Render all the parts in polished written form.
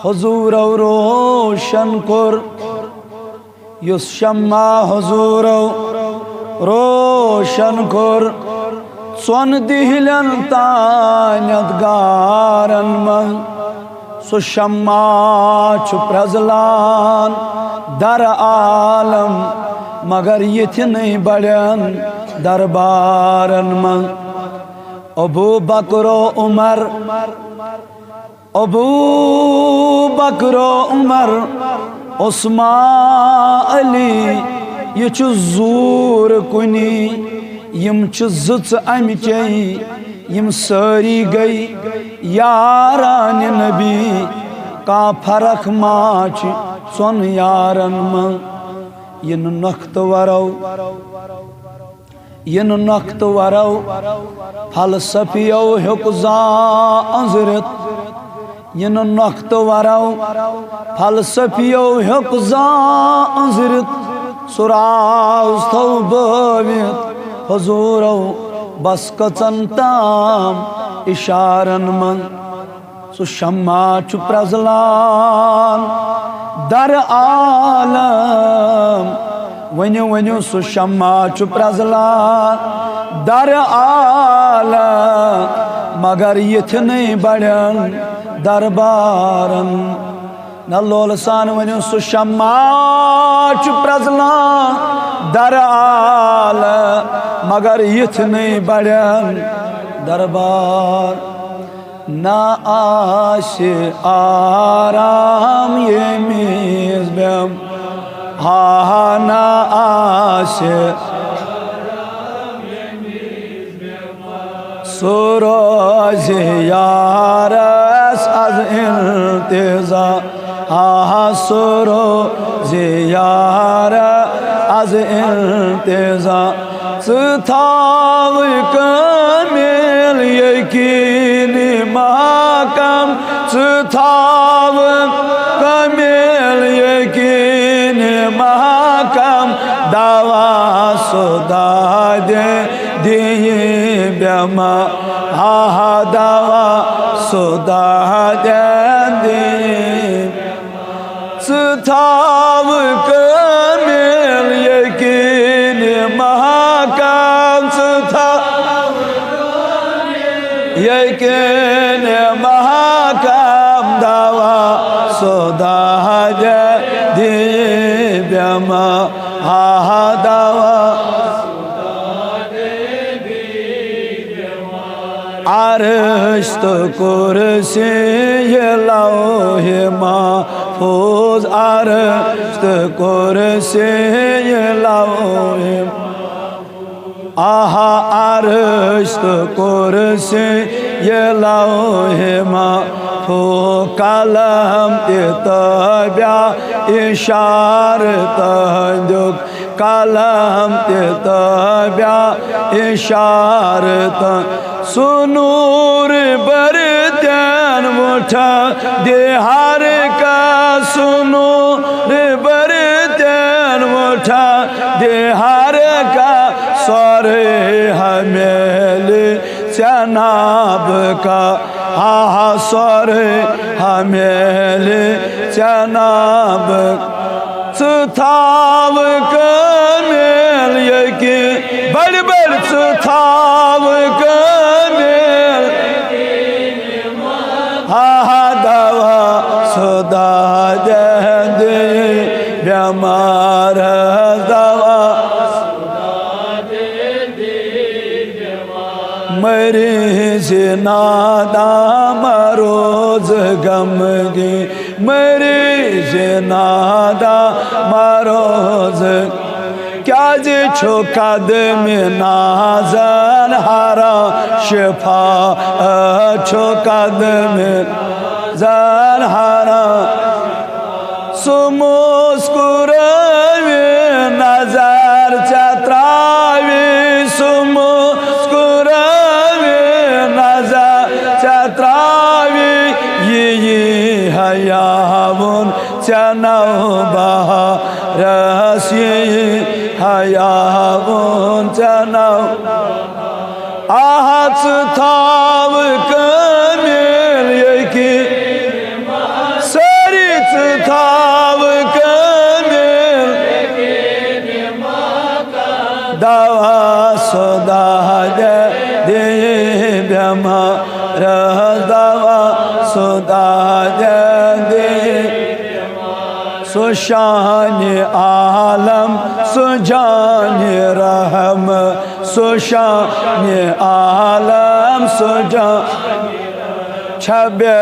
हुजूर रोशन core use शम्मा हुजूर रोशन core सोन दिहलन तान्यत गारन मन सु शम्मा छु प्रजलान दर आलम मगर यथ नहीं बड़न दरबारन मन अबू बकरो उमर उस्मान अली ये जूर कुनी यम ज़ अमचे यम सारी गई यारान नबी का फरक माच सोन यारन मन इन नख्त वरौ फलसफियो हुकजा अंजरत इन नख्त वरौ फलसफियो हुकजा अंजरत सुराज थो बवित हुजूरो बस कचन ताम इशारन मन सु शम्मा छु प्रजलान दर आलम वन्यो वन्यो सु शम्मा छु प्रजलान दर आलम मगर यथ नहीं बड़न दरबारन नल्लोल सान वन्यो सु शम्मा छु प्रजलान दर आलम मगर यथ नहीं बड़न दरबार ना आश आराम ये मीज़ बेम हा ना आश सूरज यारस अज इंतज़ा हा सूरज यार अज इंतज़ा थाव कमेल यकीन महकम थाव कमेल यकीन महकम दवा सुदा दे दिए ब्यमा हा दवा सुदा दे दिए थाव कमेल यकीन महकम यकीन महकम दवा सुदा दे दिव्यमा हा दवा अरश्त कुर्सी ये लौहे महफूज अरश्त कुर्सी ये लौहे आहा अरश्त कुर्सी ये लौहे महफूज कलम तब्या इशारत दुख कलम तब्या इशारत सुनूर बरतन उठा दे हर का सुनूर बरतन उठा दे हर का सरे हमेल चनाब का हा सरे हमेल चनाब सुथाव कमेल यकी बड़ बड़ सुथाव कमेल हा दवा सुदा दे ब्यमार दवा मरीज नादा मरोज गमगी मरीज नादा मरोज क्या जे छो कदम नाजन हरा शिफा छो कदम जन हरा सुमुस्कुरावे नजर चत्रावे सुमुस्कुरावे नजर चत्रावे ये हयावन चनाव बहारसी हयावन चनाव आहत थाव कमेल यकी खुदा दे सुशान आलम सुजान रहम सुशान आलम सुजान छबे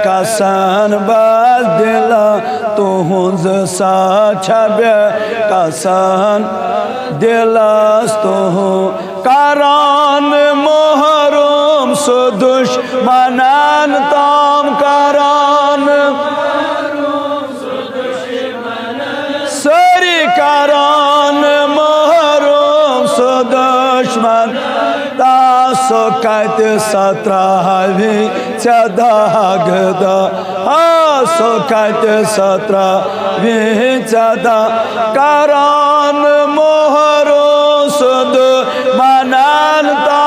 कसन बस दिल तुहुंज सा छबे कसन दिलस तुहु करान मोहरुम सु दुश्मनन ताम करान सरी करान मोहरुम सु दुश्मन तासो कत सत्रावी चदागदा आसो कत सत्रावी चदा करान मोहरो सुद मनन ता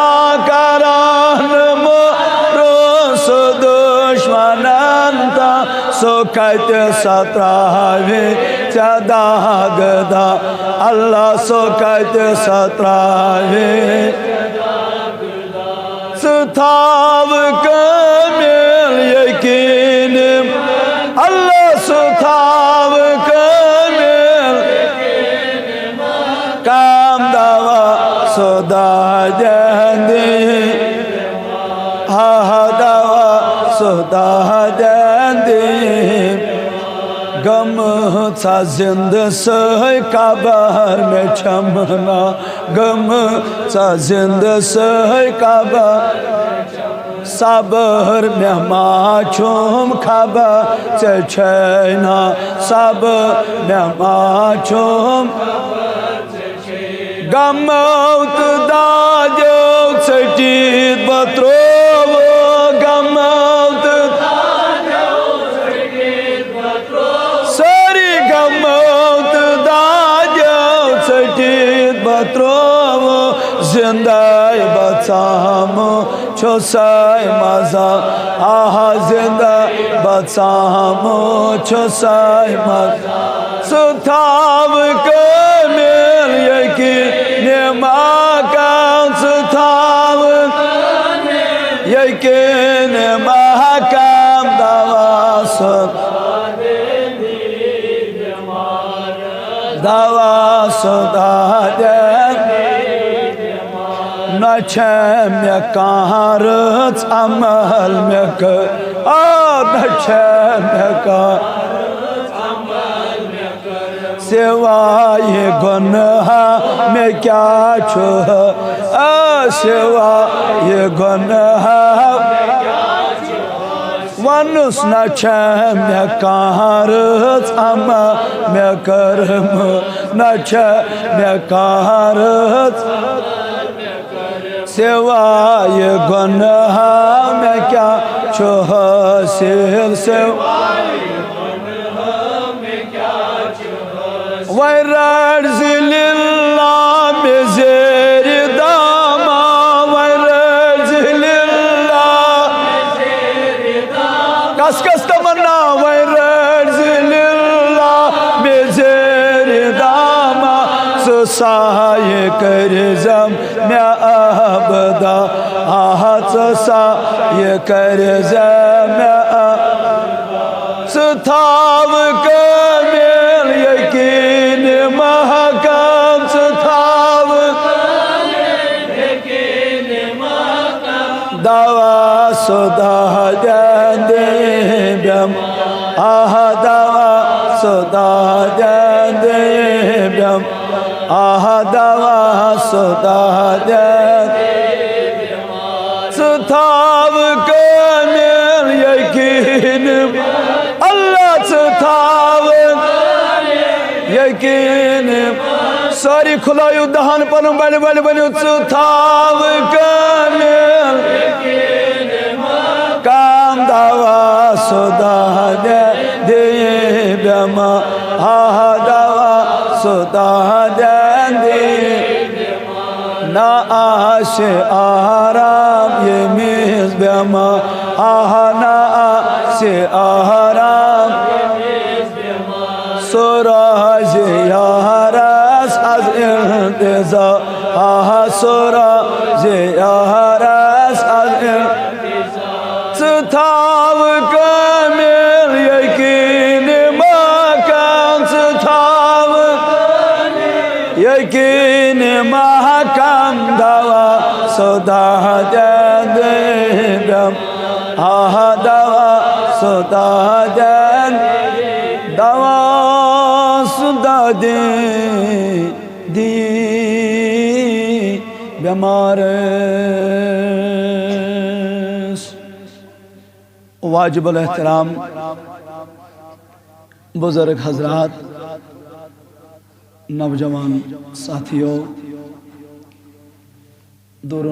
करान मोहरो सुद मनन ता सो कत सत्रावी चदागदा अल्लाह सो कत सत्रावी सुथाव कमिल यकीन अल्लाह सुथाव कमिल काम दावा सुदा जंदी हा दावा सुदा जंदी गम सा जिंद सही काबर में चमना गम सा जिंद सही काबर सबर में माचुम खबर चैना सब में माचुम गमौत दाजो सजीद बत्रो गमौत सारी गमौत दाजो सजीद बत्रो जिंदाई बचाम छोसाई मजा आहा जिंदा बचाम छोसाई मजा सुथाव कमिल यकीन माकाम सुथाव यकीन महकाम दवा सुद दवा सुदा नछम कारच अमल में कर नछम सिवाय गुनाह में क्या छुह सिवाय गुनाह वनुस नछम कारच अमल में करम नछम कारच सिवाय गुनाह में क्या छुह सिल सिवाय गुनाह में क्या छुह वरज़िलिल्लाह बेज़ेर दामा वरज़िलिल्लाह कस कस तमन्ना वरज़िलिल्लाह बेज़ेर दामा सुसाय कर जम में अबदा आहत सा ये कर जम सुथाव कमिल यकीन महकम सुथाव यकीन महकम दवा सुदा जंदे ब्यम आहा दवा सुदा जंदे ब्यम आहा दवा सुदा सुथाव कमिल यकीन अल्लाह सुथाव यकीन सारी खुलायु दहन पन बड़े बड़े बने सुथाव कमिल काम दवा सुदा दे ब्यमा आहा दवा सुदा दे ना आश आराम ये मिस ब्यमा आहा ना आश आराम सूरज यारस az इंतज़ा आहा सूरज यारस az इंतज़ा थाव कमेल यकीन मकान थाव यकीन महकम दवा सदा देव दवा सदा दवा सुदा दे दी बीमार वाजिबुल एहतराम बुजुर्ग हजरात, नौजवान साथियों, दूर